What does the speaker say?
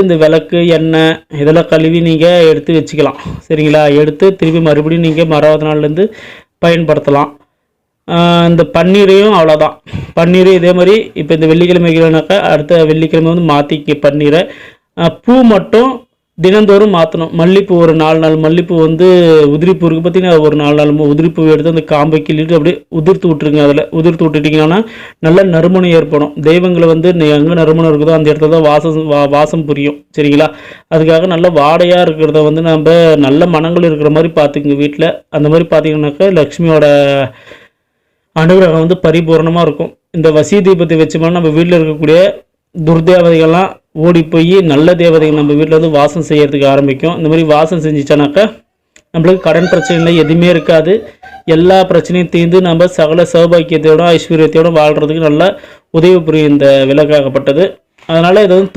இந்த விளக்கு எண்ணெய் இதெல்லாம் கழுவி நீங்கள் எடுத்து வச்சுக்கலாம். சரிங்களா? எடுத்து திருப்பி மறுபடியும் நீங்கள் மறாவது நாள்லேருந்து பயன்படுத்தலாம். இந்த பன்னீரையும் அவ்வளோதான். பன்னீரும் இதே மாதிரி இப்போ இந்த வெள்ளிக்கிழமை வைக்கலனாக்கா அடுத்த வெள்ளிக்கிழமை வந்து மாற்றிக்க பன்னீரை. பூ மட்டும் தினந்தோறும் மாற்றணும். மல்லிகைப்பூ ஒரு 4 நாள் மல்லிகைப்பூ வந்து உதிரிப்பூ இருக்குது பார்த்தீங்கன்னா, ஒரு 4 நாள் உதிரிப்பூ எடுத்து அந்த காம்பை கிள்ளிட்டு அப்படியே உதிர்த்து விட்ருங்க. அதில் உதிர்த்து விட்டுட்டிங்கன்னா நல்ல நறுமணம் ஏற்படும். தெய்வங்களை வந்து எங்கே நறுமணம் இருக்குதோ அந்த இடத்துல தான் வாசம் புரியும். சரிங்களா? அதுக்காக நல்ல வாடையாக இருக்கிறத வந்து நம்ம நல்ல மனங்கள் இருக்கிற மாதிரி பார்த்துக்குங்க வீட்டில். அந்த மாதிரி பார்த்தீங்கன்னாக்கா லக்ஷ்மியோட அனுகிரகம் வந்து பரிபூர்ணமாக இருக்கும். இந்த வசி தீபத்தை வச்சோம்னா நம்ம வீட்டில் இருக்கக்கூடிய துர்தேவதைகள்லாம் ஓடி போய் நல்ல தேவதைகள் நம்ம வீட்டில் வந்து வாசம் செய்யறதுக்கு ஆரம்பிக்கும். இந்த மாதிரி வாசம் செஞ்சிச்சானாக்கா நம்மளுக்கு கடன் பிரச்சனை எதுவுமே இருக்காது. எல்லா பிரச்சனையும் தீர்ந்து நம்ம சகல சௌபாக்கியத்தோட ஐஸ்வர்யத்தோடு வாழ்கிறதுக்கு நல்லா உதவி புரியும் இந்த விளக்காகப்பட்டது. அதனால் இதை வந்து